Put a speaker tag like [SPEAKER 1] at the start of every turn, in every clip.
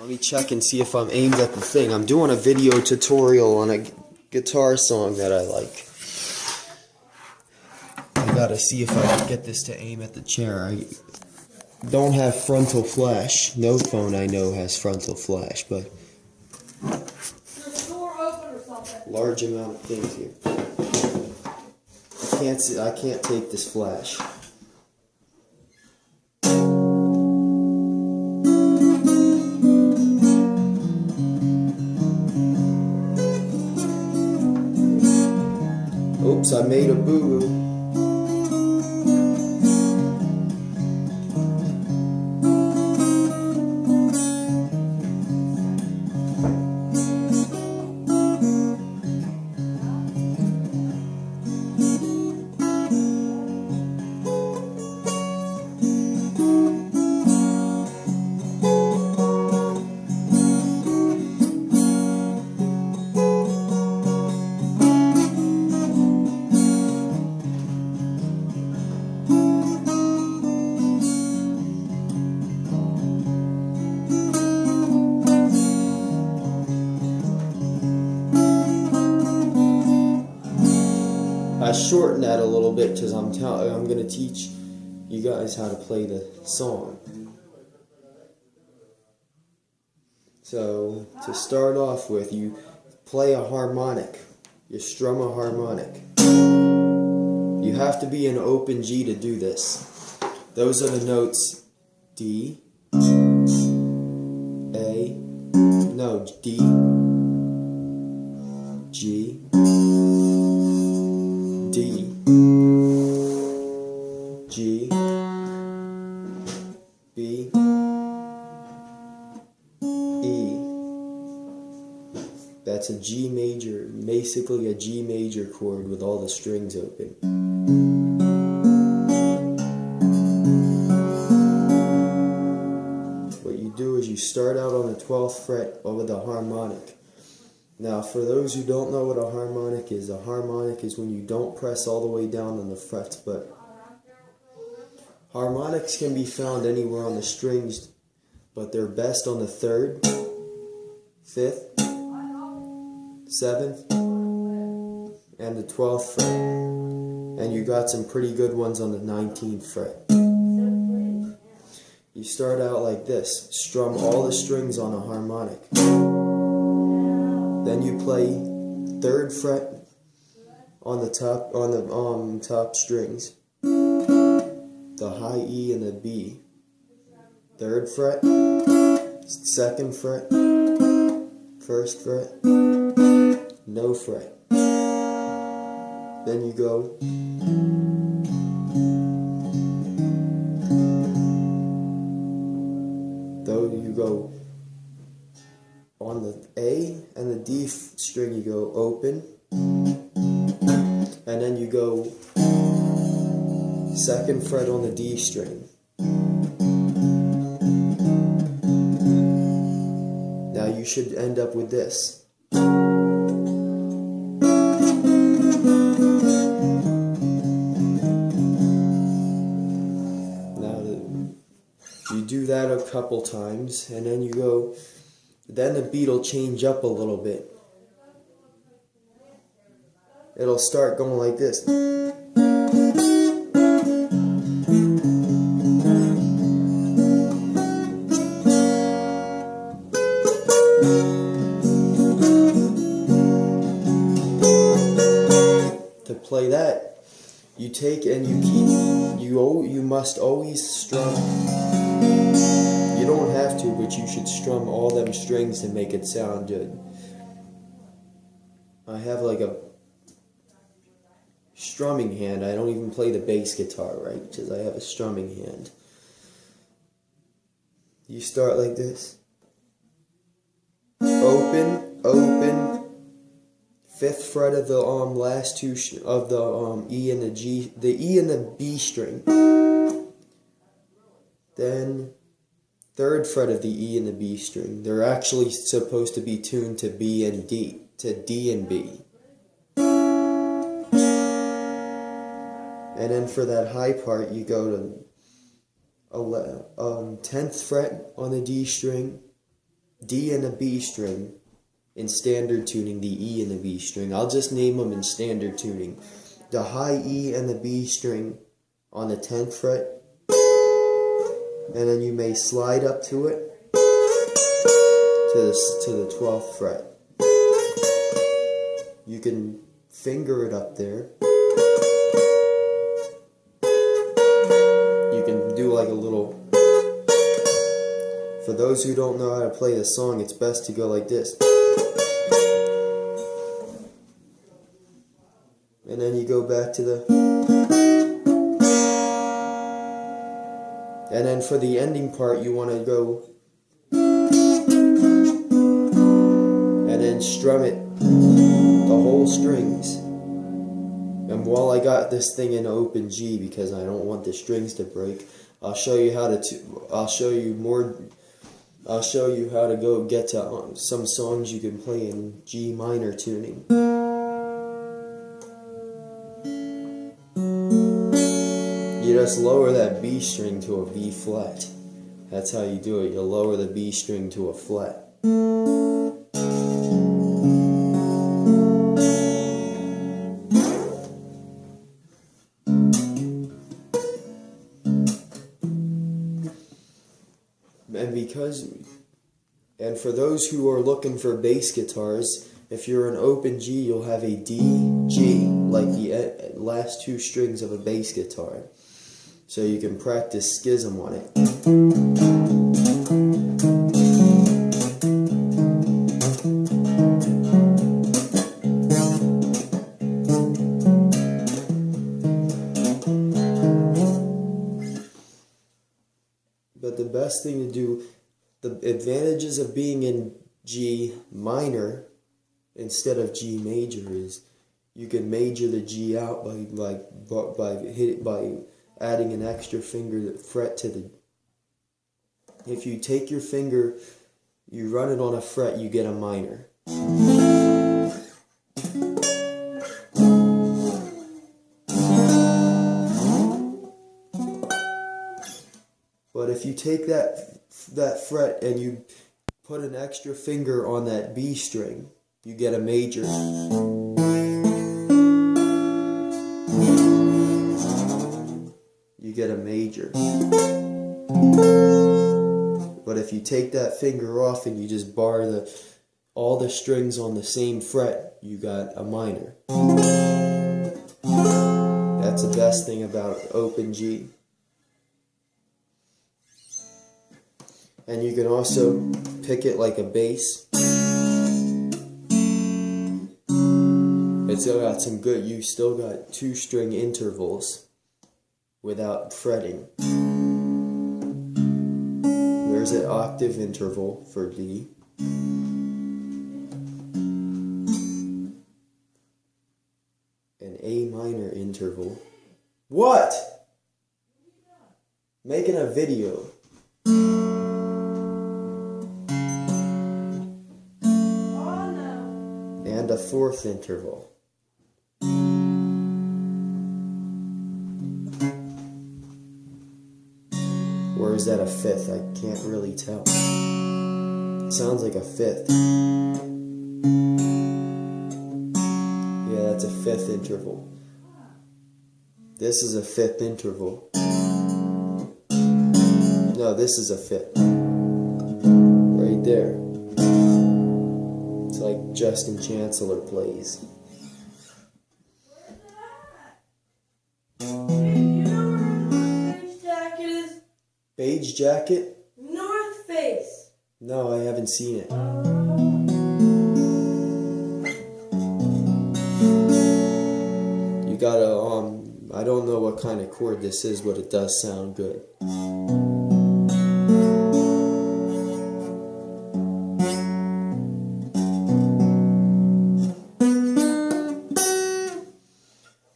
[SPEAKER 1] Let me check and see if I'm aimed at the thing. I'm doing a video tutorial on a guitar song that I like. I gotta see if I can get this to aim at the chair. I don't have frontal flash. No phone I know has frontal flash, but large amount of things here. I can't take this flash. Oops, I made a boo-boo. I shortened that a little bit because I'm going to teach you guys how to play the song. So, to start off with, you play a harmonic. You strum a harmonic. You have to be in open G to do this. Those are the notes D, A, no, D, G, D, G, B, E. That's a G major, basically a G major chord with all the strings open. What you do is you start out on the 12th fret with a harmonic. Now, for those who don't know what a harmonic is when you don't press all the way down on the frets, but harmonics can be found anywhere on the strings, but they're best on the 3rd, 5th, 7th, and the 12th fret. And you got some pretty good ones on the 19th fret. You start out like this, strum all the strings on a harmonic. Then you play 3rd fret on the top strings, the high E and the B. 3rd fret, 2nd fret, 1st fret, no fret. Then you go on the A and the D string, you go open, and then you go 2nd fret on the D string. Now you should end up with this. Now you do that a couple times, and then you go. Then the beat will change up a little bit. It'll start going like this. To play that, you take and you must always strum. You don't have to, but you should strum all them strings to make it sound good. I have like a strumming hand. I don't even play the bass guitar right, because I have a strumming hand. You start like this. Open, open. 5th fret of the last two of the E and the G, the E and the B string. Then 3rd fret of the E and the B string. They're actually supposed to be tuned to B and D, to D and B. And then for that high part, you go to 10th fret on the D string, D and a B string in standard tuning, the E and the B string. I'll just name them in standard tuning. The high E and the B string on the 10th fret, and then you may slide up to it to the 12th fret. You can finger it up there. You can do like a little... For those who don't know how to play the song, it's best to go like this. And then you go back to the... And then for the ending part, you want to go... And then strum it, the whole strings. And while I got this thing in open G, because I don't want the strings to break, I'll show you how to... I'll show you how to go get to some songs you can play in G minor tuning. You just lower that B string to a B flat. That's how you do it. You lower the B string to a flat. And for those who are looking for bass guitars, if you're an open G, you'll have a D, G, like the last two strings of a bass guitar. So you can practice schism on it. But the best thing to do, the advantages of being in G minor instead of G major is you can major the G out by adding an extra finger fret to the... If you take your finger, you run it on a fret, you get a minor. But if you take that fret and you put an extra finger on that B string, you get a major. You get a major. But if you take that finger off and you just bar all the strings on the same fret, you got a minor. That's the best thing about open G. And you can also pick it like a bass. It's got some good, you still got 2-string intervals without fretting. There's an octave interval for D. An A minor interval. What? Making a video. And a 4th interval. Or is that a 5th? I can't really tell. It sounds like a 5th. Yeah, that's a 5th interval. This is a 5th interval. No, this is a 5th. Right there. It's like Justin Chancellor plays. Beige jacket?
[SPEAKER 2] North Face.
[SPEAKER 1] No, I haven't seen it. You gotta, I don't know what kind of chord this is, but it does sound good.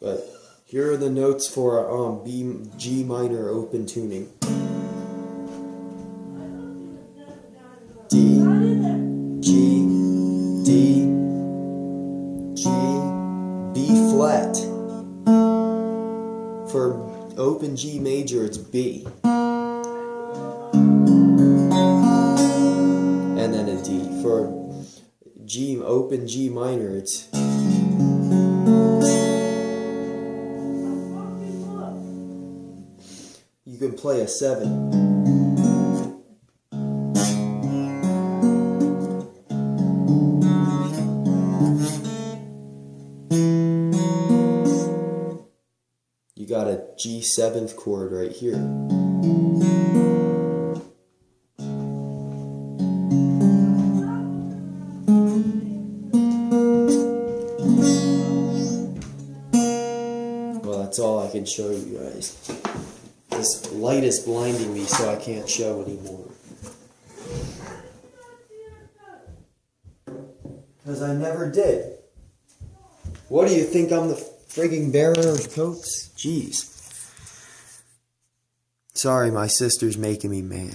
[SPEAKER 1] But here are the notes for G minor open tuning. D, G, D, G, B flat. For open G major, it's B. And then a for G, open G minor, it's you can play a 7. You got a G7th chord right here. Well, that's all I can show you guys. This light is blinding me, so I can't show anymore. Because I never did. What do you think, I'm the frigging bearer of coats? Jeez. Sorry, my sister's making me mad.